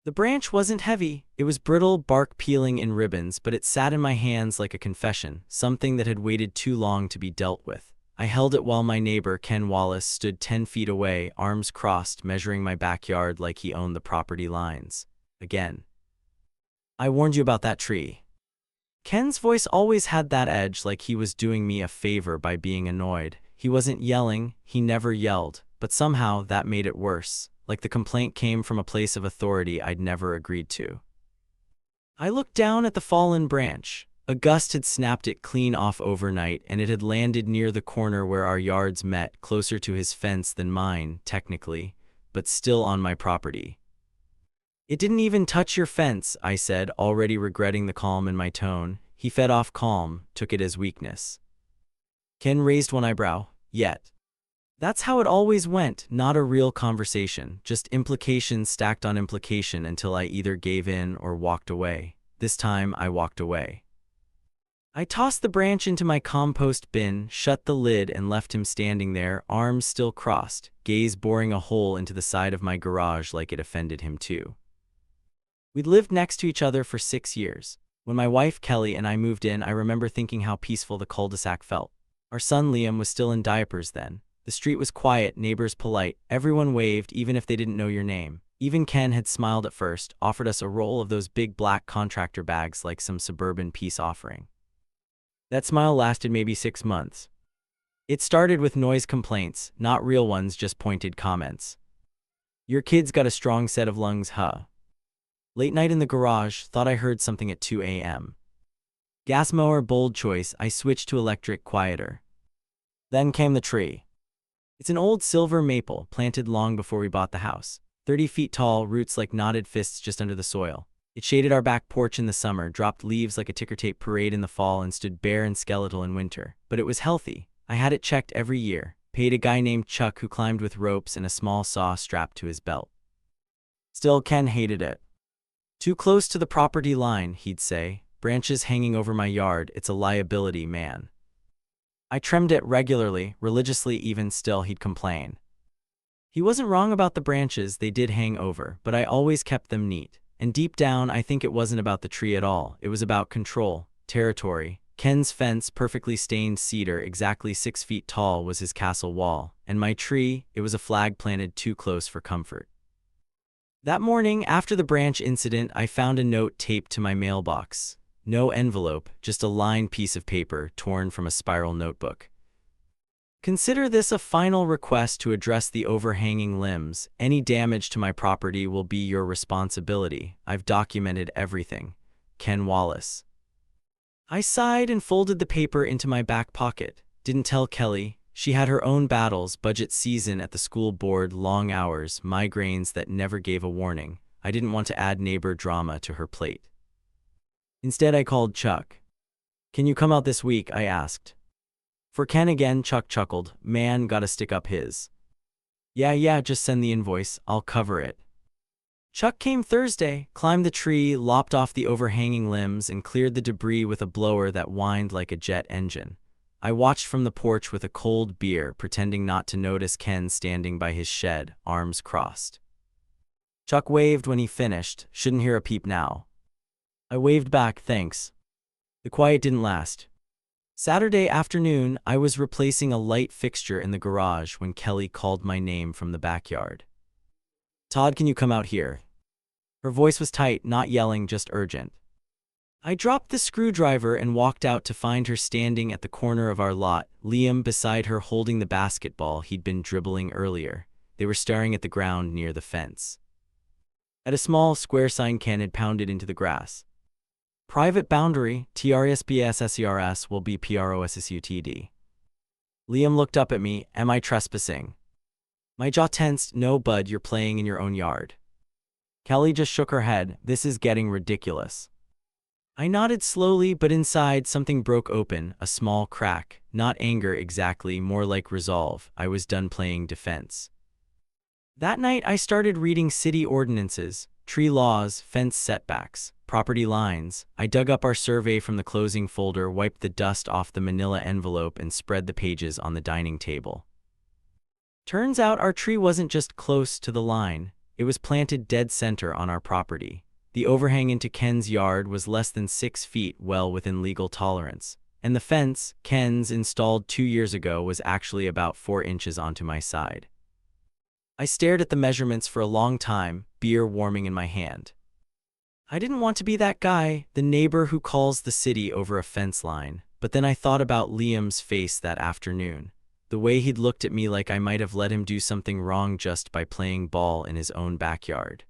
The branch wasn't heavy. It was brittle, bark peeling in ribbons, but it sat in my hands like a confession, something that had waited too long to be dealt with. I held it while my neighbor, Ken Wallace, stood 10 feet away, arms crossed, measuring my backyard like he owned the property lines. Again. "I warned you about that tree." Ken's voice always had that edge, like he was doing me a favor by being annoyed. He wasn't yelling, he never yelled, but somehow that made it worse, like the complaint came from a place of authority I'd never agreed to. I looked down at the fallen branch. A gust had snapped it clean off overnight, and it had landed near the corner where our yards met, closer to his fence than mine, technically, but still on my property. "It didn't even touch your fence," I said, already regretting the calm in my tone. He fed off calm, took it as weakness. Ken raised one eyebrow. "Yet." That's how it always went, not a real conversation, just implication stacked on implication until I either gave in or walked away. This time I walked away. I tossed the branch into my compost bin, shut the lid, and left him standing there, arms still crossed, gaze boring a hole into the side of my garage like it offended him too. We'd lived next to each other for 6 years. When my wife Kelly and I moved in, I remember thinking how peaceful the cul-de-sac felt. Our son Liam was still in diapers then. The street was quiet, neighbors polite, everyone waved even if they didn't know your name. Even Ken had smiled at first, offered us a roll of those big black contractor bags like some suburban peace offering. That smile lasted maybe 6 months. It started with noise complaints, not real ones, just pointed comments. "Your kid's got a strong set of lungs, huh?" Late night in the garage, thought I heard something at 2 a.m. Gas mower, bold choice, I switched to electric, quieter. Then came the tree. It's an old silver maple, planted long before we bought the house. 30 feet tall, roots like knotted fists just under the soil. It shaded our back porch in the summer, dropped leaves like a ticker tape parade in the fall, and stood bare and skeletal in winter. But it was healthy. I had it checked every year. Paid a guy named Chuck who climbed with ropes and a small saw strapped to his belt. Still, Ken hated it. "Too close to the property line," he'd say. "Branches hanging over my yard, it's a liability, man." I trimmed it regularly, religiously, even still he'd complain. He wasn't wrong about the branches, they did hang over, but I always kept them neat. And deep down, I think it wasn't about the tree at all. It was about control, territory. Ken's fence, perfectly stained cedar, exactly 6 feet tall, was his castle wall. And my tree, it was a flag planted too close for comfort. That morning, after the branch incident, I found a note taped to my mailbox. No envelope, just a lined piece of paper torn from a spiral notebook. "Consider this a final request to address the overhanging limbs. Any damage to my property will be your responsibility. I've documented everything. Ken Wallace." I sighed and folded the paper into my back pocket. Didn't tell Kelly. She had her own battles, budget season at the school board, long hours, migraines that never gave a warning. I didn't want to add neighbor drama to her plate. Instead, I called Chuck. "Can you come out this week?" I asked. For Ken again, Chuck chuckled. "Man, gotta stick up his." Yeah, just send the invoice, I'll cover it." Chuck came Thursday, climbed the tree, lopped off the overhanging limbs, and cleared the debris with a blower that whined like a jet engine. I watched from the porch with a cold beer, pretending not to notice Ken standing by his shed, arms crossed. Chuck waved when he finished. "Shouldn't hear a peep now." I waved back, "Thanks." The quiet didn't last. Saturday afternoon, I was replacing a light fixture in the garage when Kelly called my name from the backyard. "Todd, can you come out here?" Her voice was tight, not yelling, just urgent. I dropped the screwdriver and walked out to find her standing at the corner of our lot, Liam beside her holding the basketball he'd been dribbling earlier. They were staring at the ground near the fence. At a small square sign Ken had pounded into the grass. "Private boundary, TRSBSSERS will be PROSSUTD." Liam looked up at me. "Am I trespassing?" My jaw tensed. "No, bud, you're playing in your own yard." Kelly just shook her head. "This is getting ridiculous." I nodded slowly, but inside something broke open, a small crack. Not anger exactly, more like resolve. I was done playing defense. That night I started reading city ordinances, tree laws, fence setbacks, property lines. I dug up our survey from the closing folder, wiped the dust off the manila envelope, and spread the pages on the dining table. Turns out our tree wasn't just close to the line. It was planted dead center on our property. The overhang into Ken's yard was less than 6 feet, well within legal tolerance. And the fence Ken's installed 2 years ago was actually about 4 inches onto my side. I stared at the measurements for a long time, beer warming in my hand. I didn't want to be that guy, the neighbor who calls the city over a fence line, but then I thought about Liam's face that afternoon. The way he'd looked at me like I might have let him do something wrong just by playing ball in his own backyard.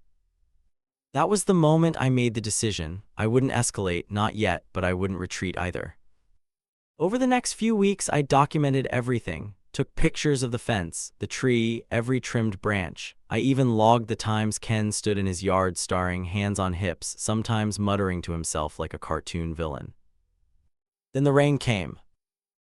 That was the moment I made the decision. I wouldn't escalate, not yet, but I wouldn't retreat either. Over the next few weeks, I documented everything. Took pictures of the fence, the tree, every trimmed branch. I even logged the times Ken stood in his yard staring, hands on hips, sometimes muttering to himself like a cartoon villain. Then the rain came.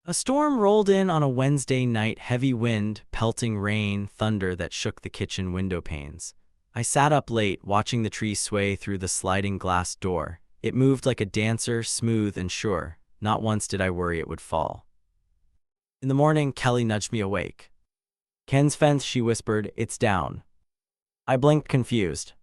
A storm rolled in on a Wednesday night, heavy wind, pelting rain, thunder that shook the kitchen window panes. I sat up late, watching the tree sway through the sliding glass door. It moved like a dancer, smooth and sure. Not once did I worry it would fall. In the morning, Kelly nudged me awake. "Ken's fence," she whispered, "it's down." I blinked, confused.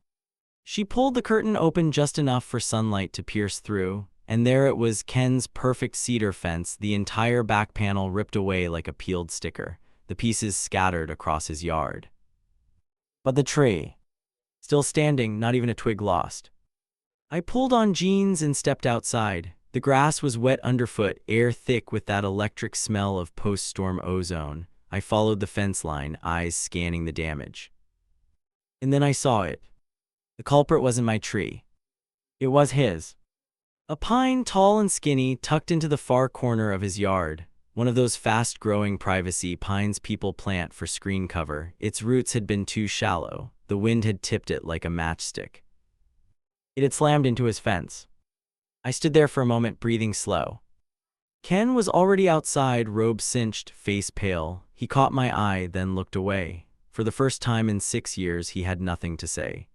She pulled the curtain open just enough for sunlight to pierce through, and there it was, Ken's perfect cedar fence, the entire back panel ripped away like a peeled sticker, the pieces scattered across his yard. But the tree, still standing, not even a twig lost. I pulled on jeans and stepped outside. The grass was wet underfoot, air thick with that electric smell of post-storm ozone. I followed the fence line, eyes scanning the damage. And then I saw it. The culprit wasn't my tree. It was his. A pine, tall and skinny, tucked into the far corner of his yard. One of those fast-growing privacy pines people plant for screen cover. Its roots had been too shallow. The wind had tipped it like a matchstick. It had slammed into his fence. I stood there for a moment, breathing slow. Ken was already outside, robe cinched, face pale. He caught my eye, then looked away. For the first time in 6 years, he had nothing to say.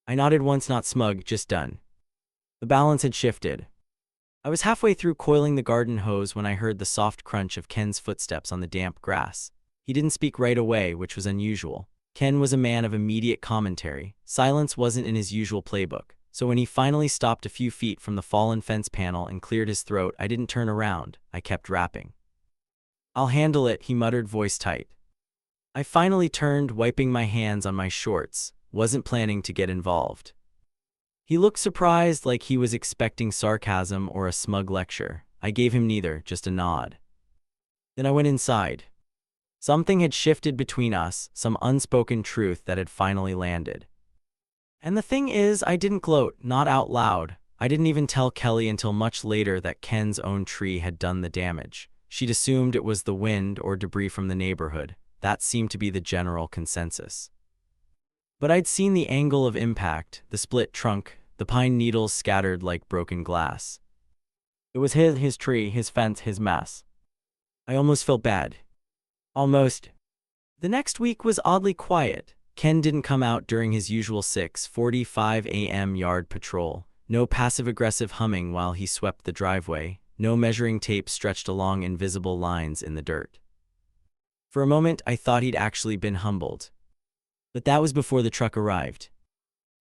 I nodded once, not smug, just done. The balance had shifted. I was halfway through coiling the garden hose when I heard the soft crunch of Ken's footsteps on the damp grass. He didn't speak right away, which was unusual. Ken was a man of immediate commentary. Silence wasn't in his usual playbook. So when he finally stopped a few feet from the fallen fence panel and cleared his throat, I didn't turn around. I kept rapping. "I'll handle it," he muttered, voice tight. I finally turned, wiping my hands on my shorts. Wasn't planning to get involved. He looked surprised, like he was expecting sarcasm or a smug lecture. I gave him neither, just a nod. Then I went inside. Something had shifted between us, some unspoken truth that had finally landed. And the thing is, I didn't gloat, not out loud. I didn't even tell Kelly until much later that Ken's own tree had done the damage. She'd assumed it was the wind or debris from the neighborhood. That seemed to be the general consensus. But I'd seen the angle of impact, the split trunk, the pine needles scattered like broken glass. It was his tree, his fence, his mess. I almost felt bad. Almost. The next week was oddly quiet. Ken didn't come out during his usual 6:45 a.m. yard patrol. No passive-aggressive humming while he swept the driveway. No measuring tape stretched along invisible lines in the dirt. For a moment, I thought he'd actually been humbled. But that was before the truck arrived.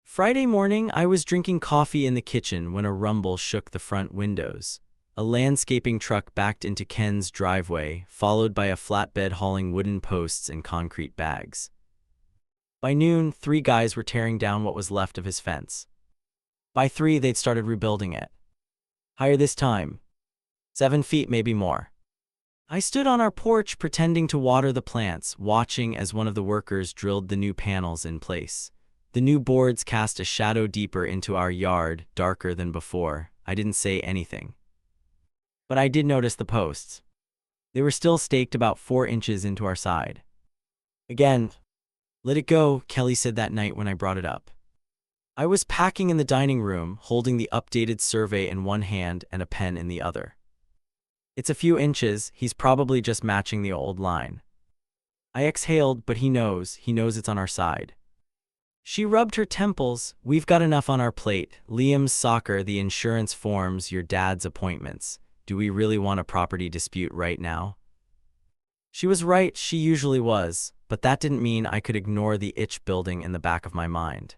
Friday morning, I was drinking coffee in the kitchen when a rumble shook the front windows. A landscaping truck backed into Ken's driveway, followed by a flatbed hauling wooden posts and concrete bags. By noon, 3 guys were tearing down what was left of his fence. By 3, they'd started rebuilding it. Higher this time. 7 feet, maybe more. I stood on our porch pretending to water the plants, watching as one of the workers drilled the new panels in place. The new boards cast a shadow deeper into our yard, darker than before. I didn't say anything. But I did notice the posts. They were still staked about 4 inches into our side. Again. "Let it go," Kelly said that night when I brought it up. I was packing in the dining room, holding the updated survey in one hand and a pen in the other. "It's a few inches, he's probably just matching the old line." I exhaled, but he knows it's on our side. She rubbed her temples. "We've got enough on our plate. Liam's soccer, the insurance forms, your dad's appointments. Do we really want a property dispute right now?" She was right, she usually was, but that didn't mean I could ignore the itch building in the back of my mind.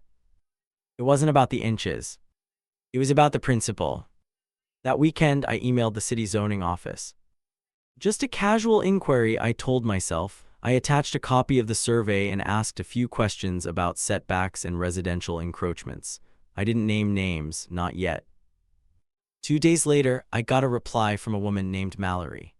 It wasn't about the inches. It was about the principle. That weekend, I emailed the city zoning office. Just a casual inquiry, I told myself. I attached a copy of the survey and asked a few questions about setbacks and residential encroachments. I didn't name names, not yet. 2 days later, I got a reply from a woman named Mallory.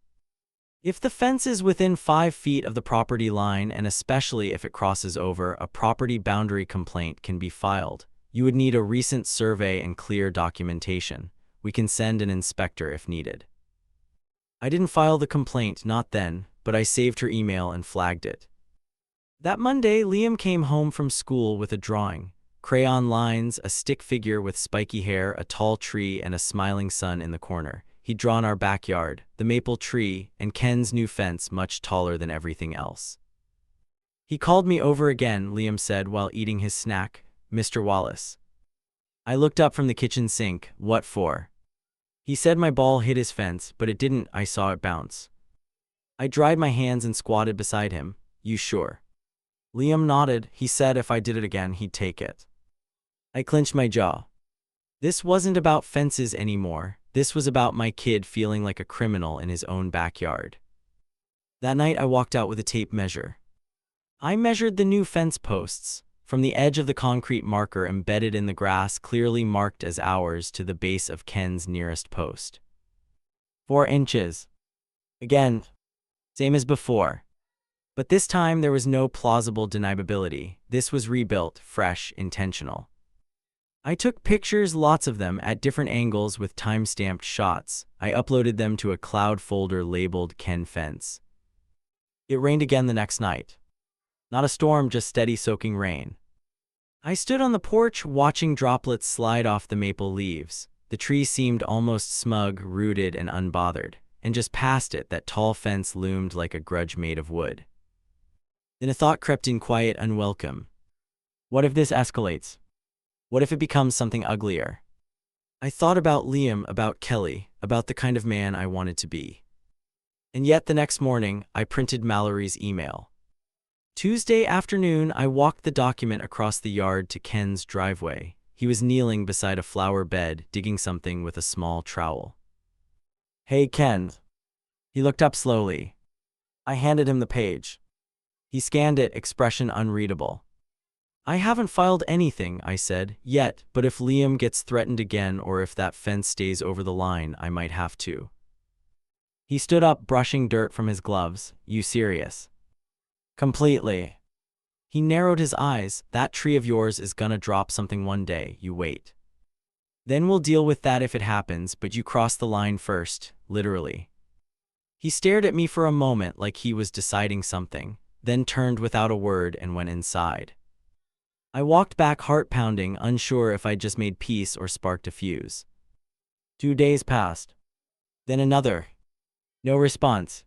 If the fence is within 5 feet of the property line, and especially if it crosses over, a property boundary complaint can be filed. You would need a recent survey and clear documentation. We can send an inspector if needed. I didn't file the complaint, not then, but I saved her email and flagged it. That Monday, Liam came home from school with a drawing. Crayon lines, a stick figure with spiky hair, a tall tree, and a smiling sun in the corner. He'd drawn our backyard, the maple tree, and Ken's new fence much taller than everything else. He called me over again, Liam said while eating his snack. Mr. Wallace. I looked up from the kitchen sink. What for? He said my ball hit his fence, but it didn't. I saw it bounce. I dried my hands and squatted beside him. You sure? Liam nodded. He said if I did it again, he'd take it. I clenched my jaw. This wasn't about fences anymore. This was about my kid feeling like a criminal in his own backyard. That night, I walked out with a tape measure. I measured the new fence posts, from the edge of the concrete marker embedded in the grass clearly marked as ours to the base of Ken's nearest post. 4 inches. Again, same as before. But this time there was no plausible deniability. This was rebuilt, fresh, intentional. I took pictures, lots of them, at different angles with time-stamped shots. I uploaded them to a cloud folder labeled Ken Fence. It rained again the next night. Not a storm, just steady soaking rain. I stood on the porch watching droplets slide off the maple leaves. The tree seemed almost smug, rooted and unbothered, and just past it that tall fence loomed like a grudge made of wood. Then a thought crept in, quiet, unwelcome. What if this escalates? What if it becomes something uglier? I thought about Liam, about Kelly, about the kind of man I wanted to be. And yet the next morning, I printed Mallory's email. Tuesday afternoon, I walked the document across the yard to Ken's driveway. He was kneeling beside a flower bed, digging something with a small trowel. Hey, Ken. He looked up slowly. I handed him the page. He scanned it, expression unreadable. I haven't filed anything, I said, yet, but if Liam gets threatened again or if that fence stays over the line, I might have to. He stood up, brushing dirt from his gloves. You serious? Completely. He narrowed his eyes. That tree of yours is gonna drop something one day, you wait. Then we'll deal with that if it happens, but you cross the line first, literally. He stared at me for a moment like he was deciding something, then turned without a word and went inside. I walked back, heart pounding, unsure if I'd just made peace or sparked a fuse. 2 days passed. Then another. No response.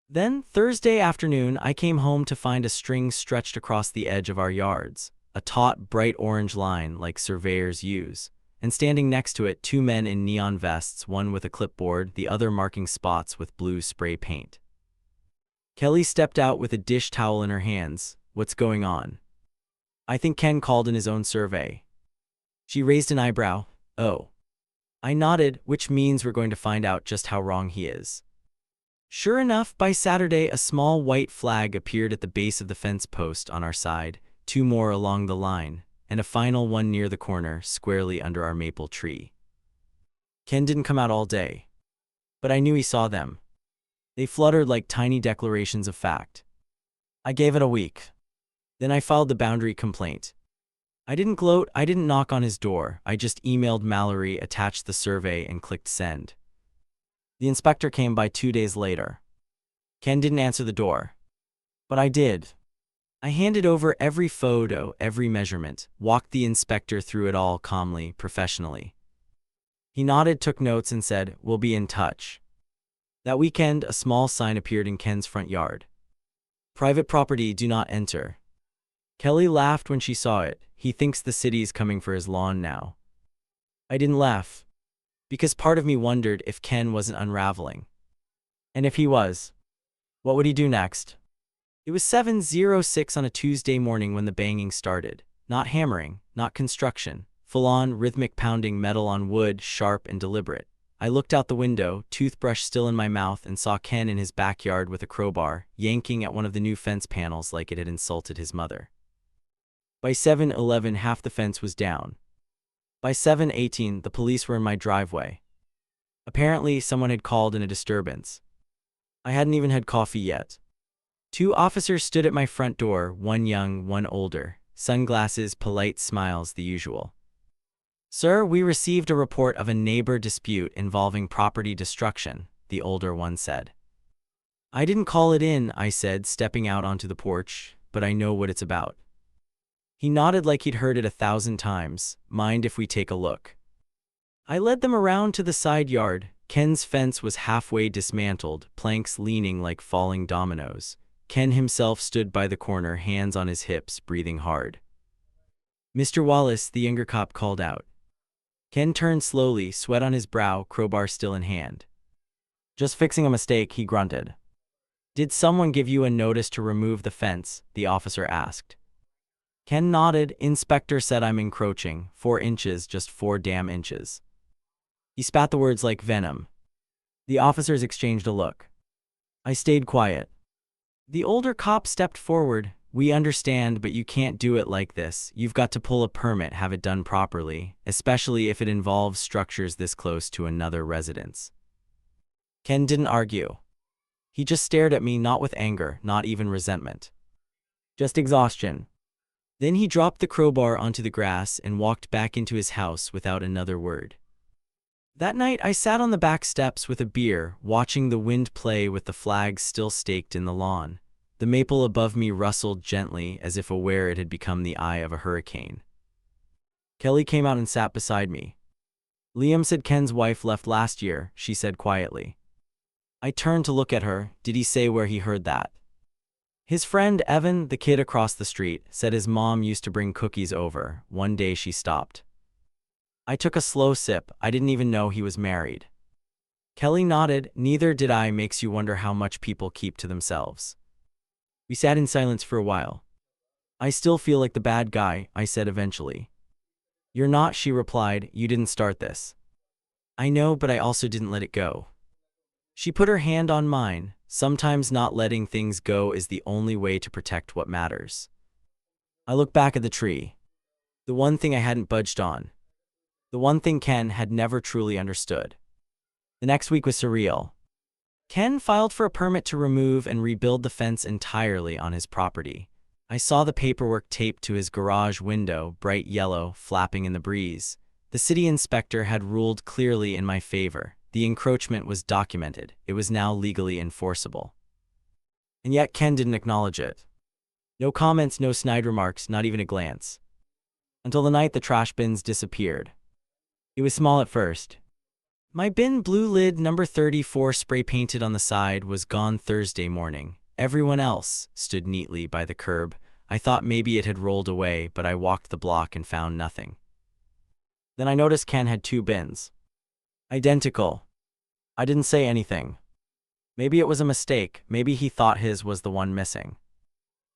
Then, Thursday afternoon, I came home to find a string stretched across the edge of our yards, a taut, bright orange line like surveyors use, and standing next to it 2 men in neon vests, one with a clipboard, the other marking spots with blue spray paint. Kelly stepped out with a dish towel in her hands. What's going on? I think Ken called in his own survey. She raised an eyebrow. Oh. I nodded, which means we're going to find out just how wrong he is. Sure enough, by Saturday, a small white flag appeared at the base of the fence post on our side, 2 more along the line, and a final one near the corner, squarely under our maple tree. Ken didn't come out all day, but I knew he saw them. They fluttered like tiny declarations of fact. I gave it a week. Then I filed the boundary complaint. I didn't gloat, I didn't knock on his door, I just emailed Mallory, attached the survey, and clicked send. The inspector came by 2 days later. Ken didn't answer the door. But I did. I handed over every photo, every measurement, walked the inspector through it all calmly, professionally. He nodded, took notes, and said, "We'll be in touch." That weekend, a small sign appeared in Ken's front yard. Private property, do not enter. Kelly laughed when she saw it. He thinks the city's coming for his lawn now. I didn't laugh, because part of me wondered if Ken wasn't unraveling. And if he was, What would he do next? It was 7:06 on a Tuesday morning when the banging started. Not hammering, not construction. Full-on, rhythmic pounding metal on wood, sharp and deliberate. I looked out the window, toothbrush still in my mouth, and saw Ken in his backyard with a crowbar, yanking at one of the new fence panels like it had insulted his mother. By 7:11, half the fence was down. By 7:18, the police were in my driveway. Apparently, someone had called in a disturbance. I hadn't even had coffee yet. Two officers stood at my front door, one young, one older. Sunglasses, polite smiles, the usual. "Sir, we received a report of a neighbor dispute involving property destruction," the older one said. "I didn't call it in," I said, stepping out onto the porch, "but I know what it's about." He nodded like he'd heard it 1,000 times. "Mind if we take a look?" I led them around to the side yard. Ken's fence was halfway dismantled, planks leaning like falling dominoes. Ken himself stood by the corner, hands on his hips, breathing hard. "Mr. Wallace," the younger cop called out. Ken turned slowly, sweat on his brow, crowbar still in hand. "Just fixing a mistake," he grunted. "Did someone give you a notice to remove the fence?" the officer asked. Ken nodded. "Inspector said I'm encroaching. 4 inches, just 4 damn inches." He spat the words like venom. The officers exchanged a look. I stayed quiet. The older cop stepped forward. "We understand, but you can't do it like this. You've got to pull a permit, have it done properly, especially if it involves structures this close to another residence." Ken didn't argue. He just stared at me, not with anger, not even resentment. Just exhaustion. Then he dropped the crowbar onto the grass and walked back into his house without another word. That night, I sat on the back steps with a beer, watching the wind play with the flags still staked in the lawn. The maple above me rustled gently, as if aware it had become the eye of a hurricane. Kelly came out and sat beside me. "Liam said Ken's wife left last year," she said quietly. I turned to look at her. "Did he say where he heard that?" "His friend Evan, the kid across the street, said his mom used to bring cookies over. One day she stopped." I took a slow sip. I didn't even know he was married. Kelly nodded. "Neither did I. Makes you wonder how much people keep to themselves." We sat in silence for a while. "I still feel like the bad guy," I said eventually. "You're not," she replied. "You didn't start this." "I know, but I also didn't let it go." She put her hand on mine. Sometimes not letting things go is the only way to protect what matters. I looked back at the tree. The one thing I hadn't budged on. The one thing Ken had never truly understood. The next week was surreal. Ken filed for a permit to remove and rebuild the fence entirely on his property. I saw the paperwork taped to his garage window, bright yellow, flapping in the breeze. The city inspector had ruled clearly in my favor. The encroachment was documented. It was now legally enforceable. And yet Ken didn't acknowledge it. No comments, no snide remarks, not even a glance. Until the night the trash bins disappeared. It was small at first. My bin, blue lid, number 34 spray painted on the side, was gone Thursday morning. Everyone else stood neatly by the curb. I thought maybe it had rolled away, but I walked the block and found nothing. Then I noticed Ken had 2 bins. Identical. I didn't say anything. Maybe it was a mistake. Maybe he thought his was the one missing.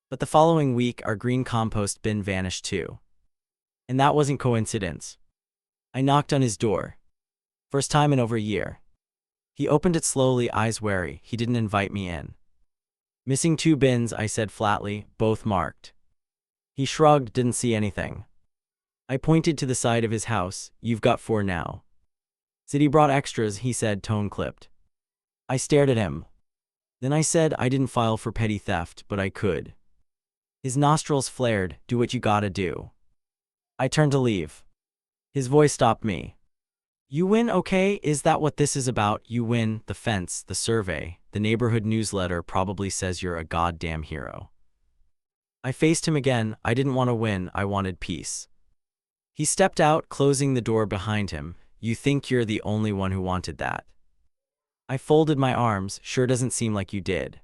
But the following week, our green compost bin vanished too. And that wasn't coincidence. I knocked on his door. First time in over a year. He opened it slowly, eyes wary. He didn't invite me in. "Missing 2 bins," I said flatly, "both marked." He shrugged, didn't see anything. I pointed to the side of his house. "You've got 4 now." "City brought extras," he said, tone clipped. I stared at him. Then I said I didn't file for petty theft, but I could. His nostrils flared. "Do what you gotta do." I turned to leave. His voice stopped me. "You win, okay? Is that what this is about? You win, the fence, the survey, the neighborhood newsletter probably says you're a goddamn hero." I faced him again. I didn't want to win, I wanted peace. He stepped out, closing the door behind him. "You think you're the only one who wanted that?" I folded my arms. "Sure doesn't seem like you did."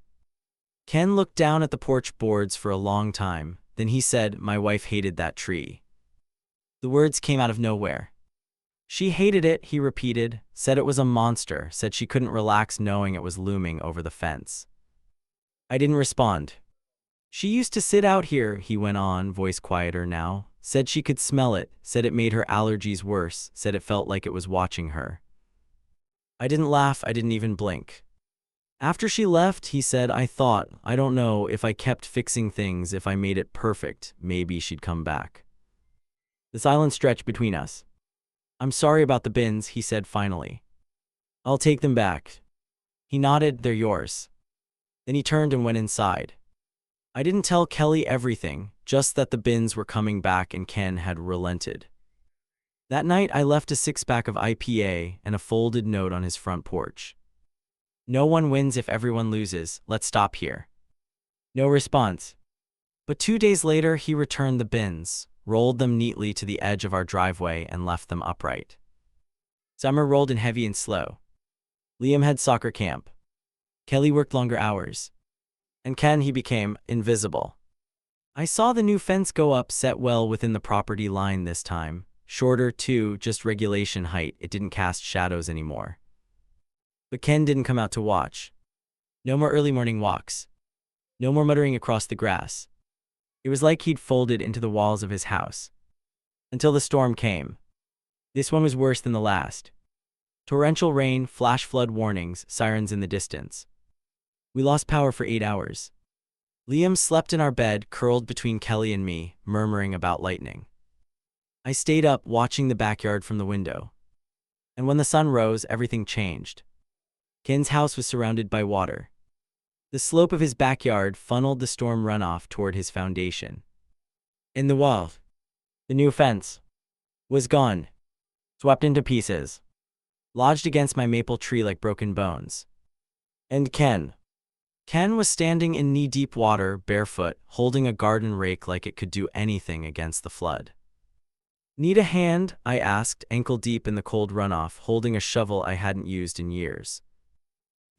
Ken looked down at the porch boards for a long time. Then he said, "My wife hated that tree." The words came out of nowhere. "She hated it," he repeated, "said it was a monster, said she couldn't relax knowing it was looming over the fence." I didn't respond. She used to sit out here, he went on, voice quieter now. Said she could smell it, said it made her allergies worse, said it felt like it was watching her. I didn't laugh, I didn't even blink. After she left, he said, I don't know, if I kept fixing things, if I made it perfect, maybe she'd come back. The silence stretched between us. I'm sorry about the bins, he said finally. I'll take them back. He nodded, they're yours. Then he turned and went inside. I didn't tell Kelly everything, just that the bins were coming back and Ken had relented. That night I left a six-pack of IPA and a folded note on his front porch. No one wins if everyone loses, let's stop here. No response. But 2 days later he returned the bins, rolled them neatly to the edge of our driveway and left them upright. Summer rolled in heavy and slow. Liam had soccer camp. Kelly worked longer hours. And Ken, he became invisible. I saw the new fence go up, set well within the property line this time. Shorter too, just regulation height, it didn't cast shadows anymore. But Ken didn't come out to watch. No more early morning walks. No more muttering across the grass. It was like he'd folded into the walls of his house. Until the storm came. This one was worse than the last. Torrential rain, flash flood warnings, sirens in the distance. We lost power for 8 hours. Liam slept in our bed, curled between Kelly and me, murmuring about lightning. I stayed up, watching the backyard from the window. And when the sun rose, everything changed. Ken's house was surrounded by water. The slope of his backyard funneled the storm runoff toward his foundation. In the wall, the new fence was gone, swept into pieces, lodged against my maple tree like broken bones. And Ken was standing in knee-deep water, barefoot, holding a garden rake like it could do anything against the flood. Need a hand? I asked, ankle-deep in the cold runoff, holding a shovel I hadn't used in years.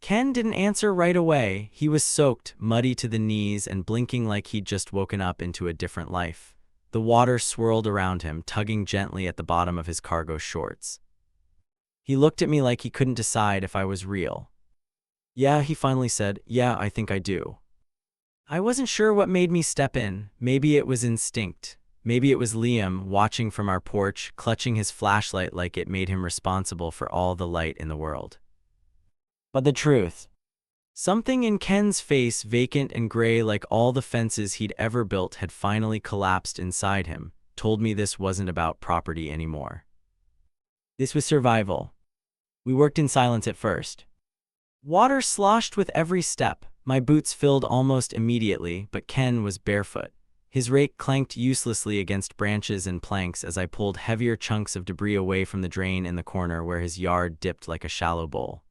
Ken didn't answer right away. He was soaked, muddy to the knees, and blinking like he'd just woken up into a different life. The water swirled around him, tugging gently at the bottom of his cargo shorts. He looked at me like he couldn't decide if I was real. Yeah, he finally said, yeah, I think I do. I wasn't sure what made me step in. Maybe it was instinct. Maybe it was Liam, watching from our porch, clutching his flashlight like it made him responsible for all the light in the world. But the truth. Something in Ken's face, vacant and gray like all the fences he'd ever built, had finally collapsed inside him, told me this wasn't about property anymore. This was survival. We worked in silence at first. Water sloshed with every step. My boots filled almost immediately, but Ken was barefoot. His rake clanked uselessly against branches and planks as I pulled heavier chunks of debris away from the drain in the corner where his yard dipped like a shallow bowl.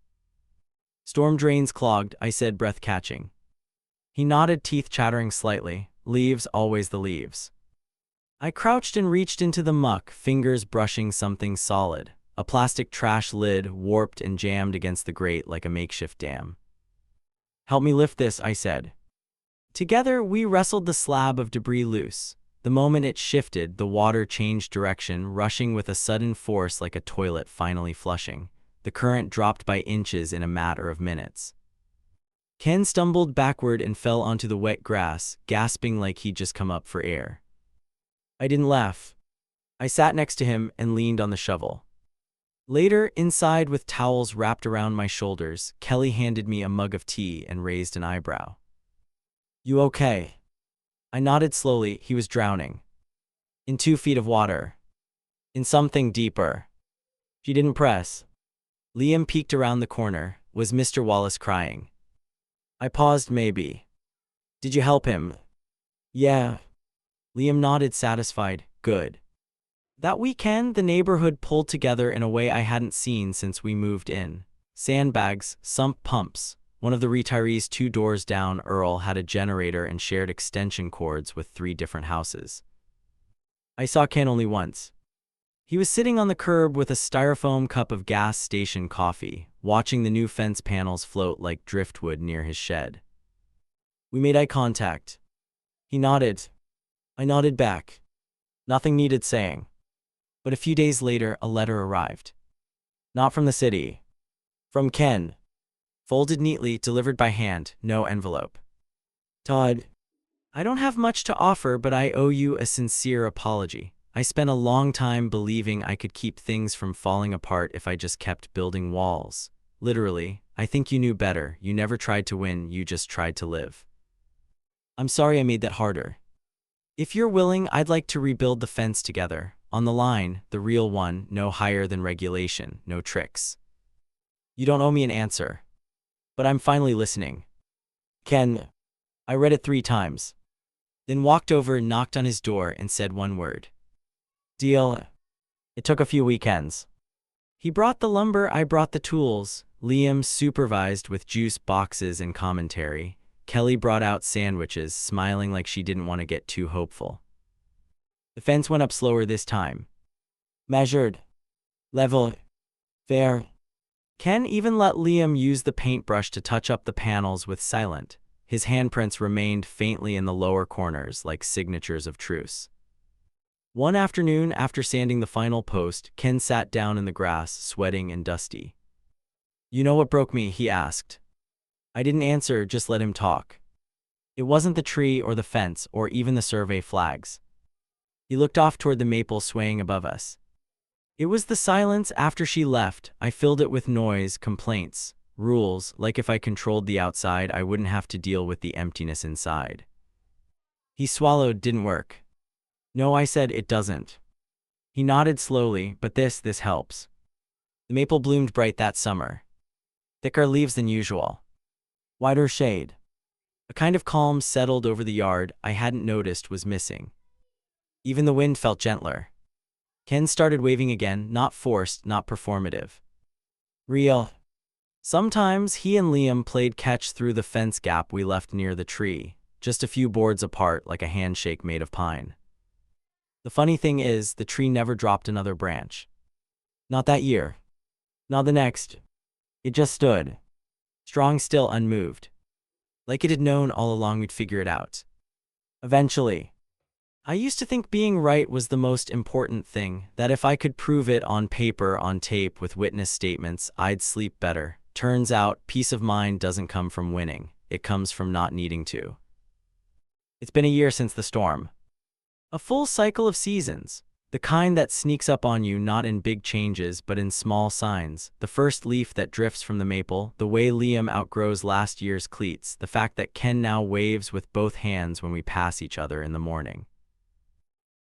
Storm drains clogged, I said, breath catching. He nodded, teeth chattering slightly. Leaves, always the leaves. I crouched and reached into the muck, fingers brushing something solid. A plastic trash lid, warped and jammed against the grate like a makeshift dam. Help me lift this, I said. Together, we wrestled the slab of debris loose. The moment it shifted, the water changed direction, rushing with a sudden force like a toilet finally flushing. The current dropped by inches in a matter of minutes. Ken stumbled backward and fell onto the wet grass, gasping like he'd just come up for air. I didn't laugh. I sat next to him and leaned on the shovel. Later, inside with towels wrapped around my shoulders, Kelly handed me a mug of tea and raised an eyebrow. You okay? I nodded slowly. He was drowning. In 2 feet of water. In something deeper. She didn't press. Liam peeked around the corner. Was Mr. Wallace crying? I paused. Maybe. Did you help him? Yeah. Liam nodded, satisfied. Good. That weekend, the neighborhood pulled together in a way I hadn't seen since we moved in. Sandbags, sump pumps. One of the retirees 2 doors down, Earl, had a generator and shared extension cords with 3 different houses. I saw Ken only once. He was sitting on the curb with a styrofoam cup of gas station coffee, watching the new fence panels float like driftwood near his shed. We made eye contact. He nodded. I nodded back. Nothing needed saying. But a few days later, a letter arrived. Not from the city. From Ken. Folded neatly, delivered by hand, no envelope. Todd, I don't have much to offer, but I owe you a sincere apology. I spent a long time believing I could keep things from falling apart if I just kept building walls. Literally, I think you knew better. You never tried to win, you just tried to live. I'm sorry I made that harder. If you're willing, I'd like to rebuild the fence together. On the line, the real one, no higher than regulation, no tricks. You don't owe me an answer. But I'm finally listening. Ken, I read it 3 times. Then walked over, knocked on his door, and said one word. Deal. It took a few weekends. He brought the lumber, I brought the tools. Liam supervised with juice boxes and commentary. Kelly brought out sandwiches, smiling like she didn't want to get too hopeful. The fence went up slower this time. Measured. Level. Fair. Ken even let Liam use the paintbrush to touch up the panels with silent. His handprints remained faintly in the lower corners, like signatures of truce. One afternoon, after sanding the final post, Ken sat down in the grass, sweating and dusty. You know what broke me? He asked. I didn't answer, just let him talk. It wasn't the tree or the fence or even the survey flags. He looked off toward the maple swaying above us. It was the silence after she left. I filled it with noise, complaints, rules, like if I controlled the outside, I wouldn't have to deal with the emptiness inside. He swallowed. Didn't work. No, I said, it doesn't. He nodded slowly, but this helps. The maple bloomed bright that summer. Thicker leaves than usual. Wider shade. A kind of calm settled over the yard I hadn't noticed was missing. Even the wind felt gentler. Ken started waving again, not forced, not performative. Real. Sometimes he and Liam played catch through the fence gap we left near the tree, just a few boards apart like a handshake made of pine. The funny thing is, the tree never dropped another branch. Not that year. Not the next. It just stood. Strong, still, unmoved. Like it had known all along we'd figure it out. Eventually. I used to think being right was the most important thing, that if I could prove it on paper, on tape, with witness statements, I'd sleep better. Turns out, peace of mind doesn't come from winning. It comes from not needing to. It's been a year since the storm. A full cycle of seasons. The kind that sneaks up on you not in big changes but in small signs. The first leaf that drifts from the maple, the way Liam outgrows last year's cleats, the fact that Ken now waves with both hands when we pass each other in the morning.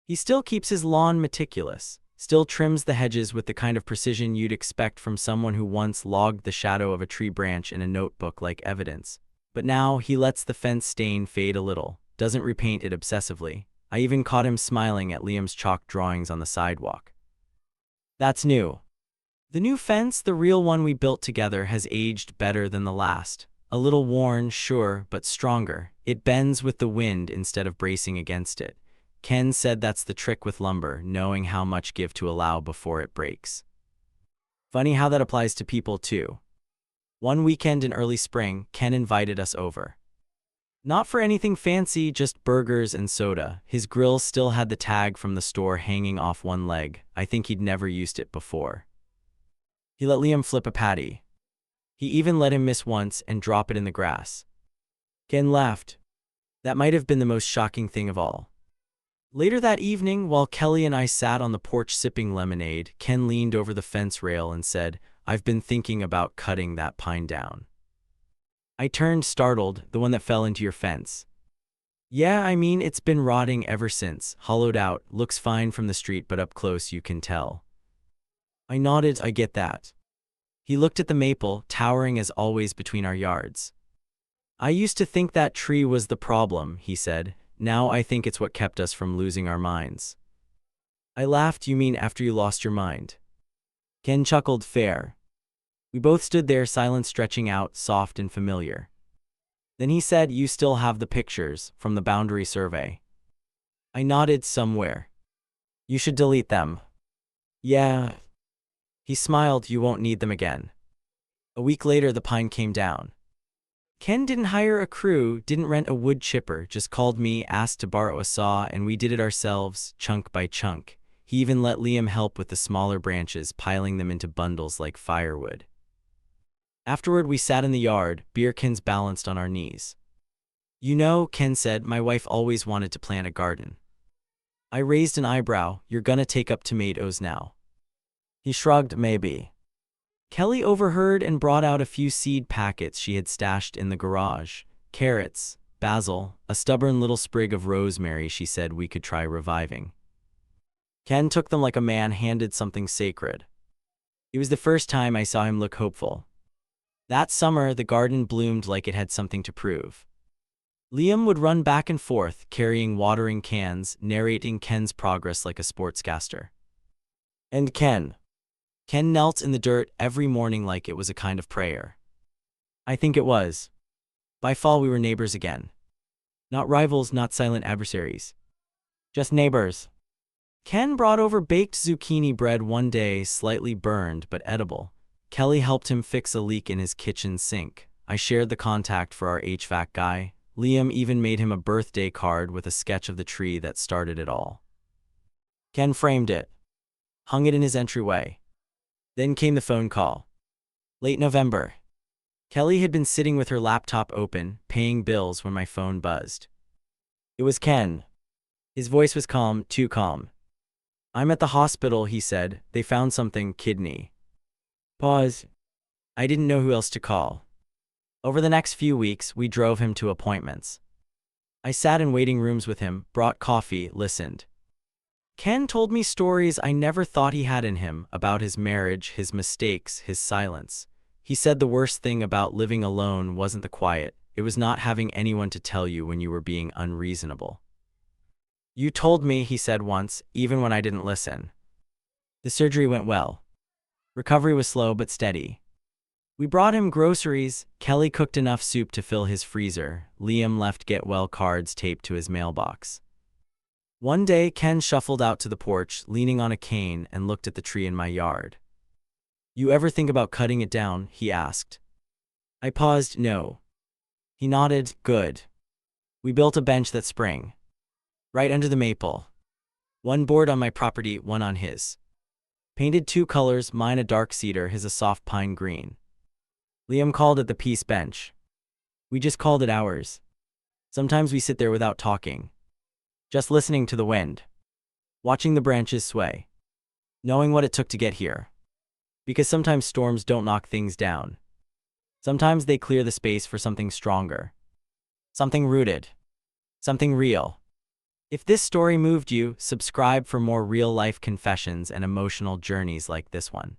He still keeps his lawn meticulous, still trims the hedges with the kind of precision you'd expect from someone who once logged the shadow of a tree branch in a notebook like evidence. But now he lets the fence stain fade a little, doesn't repaint it obsessively. I even caught him smiling at Liam's chalk drawings on the sidewalk. That's new. The new fence, the real one we built together, has aged better than the last. A little worn, sure, but stronger. It bends with the wind instead of bracing against it. Ken said that's the trick with lumber, knowing how much give to allow before it breaks. Funny how that applies to people too. One weekend in early spring, Ken invited us over. Not for anything fancy, just burgers and soda. His grill still had the tag from the store hanging off one leg. I think he'd never used it before. He let Liam flip a patty. He even let him miss once and drop it in the grass. Ken laughed. That might have been the most shocking thing of all. Later that evening, while Kelly and I sat on the porch sipping lemonade, Ken leaned over the fence rail and said, I've been thinking about cutting that pine down. I turned, startled. The one that fell into your fence. Yeah, I mean, it's been rotting ever since, hollowed out, looks fine from the street but up close you can tell. I nodded. I get that. He looked at the maple, towering as always between our yards. I used to think that tree was the problem, he said. Now I think it's what kept us from losing our minds. I laughed. You mean after you lost your mind? Ken chuckled. Fair. We both stood there, silent, stretching out, soft and familiar. Then he said, you still have the pictures from the boundary survey. I nodded. Somewhere. You should delete them. Yeah. He smiled. You won't need them again. A week later, the pine came down. Ken didn't hire a crew, didn't rent a wood chipper, just called me, asked to borrow a saw, and we did it ourselves, chunk by chunk. He even let Liam help with the smaller branches, piling them into bundles like firewood. Afterward, we sat in the yard, beer cans balanced on our knees. You know, Ken said, my wife always wanted to plant a garden. I raised an eyebrow. You're gonna take up tomatoes now. He shrugged, maybe. Kelly overheard and brought out a few seed packets she had stashed in the garage. Carrots, basil, a stubborn little sprig of rosemary she said we could try reviving. Ken took them like a man handed something sacred. It was the first time I saw him look hopeful. That summer, the garden bloomed like it had something to prove. Liam would run back and forth, carrying watering cans, narrating Ken's progress like a sportscaster. And Ken knelt in the dirt every morning like it was a kind of prayer. I think it was. By fall, we were neighbors again. Not rivals, not silent adversaries. Just neighbors. Ken brought over baked zucchini bread one day, slightly burned but edible. Kelly helped him fix a leak in his kitchen sink. I shared the contact for our HVAC guy. Liam even made him a birthday card with a sketch of the tree that started it all. Ken framed it, hung it in his entryway. Then came the phone call. Late November. Kelly had been sitting with her laptop open, paying bills when my phone buzzed. It was Ken. His voice was calm, too calm. I'm at the hospital, he said. They found something, kidney. Pause. I didn't know who else to call. Over the next few weeks, we drove him to appointments. I sat in waiting rooms with him, brought coffee, listened. Ken told me stories I never thought he had in him, about his marriage, his mistakes, his silence. He said the worst thing about living alone wasn't the quiet, it was not having anyone to tell you when you were being unreasonable. You told me, he said once, even when I didn't listen. The surgery went well. Recovery was slow but steady. We brought him groceries. Kelly cooked enough soup to fill his freezer. Liam left get well cards taped to his mailbox. One day, Ken shuffled out to the porch, leaning on a cane, and looked at the tree in my yard. You ever think about cutting it down? He asked. I paused. No. He nodded. Good. We built a bench that spring. Right under the maple. One board on my property, one on his. Painted two colors, mine a dark cedar, his a soft pine green. Liam called it the peace bench. We just called it ours. Sometimes we sit there without talking. Just listening to the wind. Watching the branches sway. Knowing what it took to get here. Because sometimes storms don't knock things down. Sometimes they clear the space for something stronger. Something rooted. Something real. If this story moved you, subscribe for more real-life confessions and emotional journeys like this one.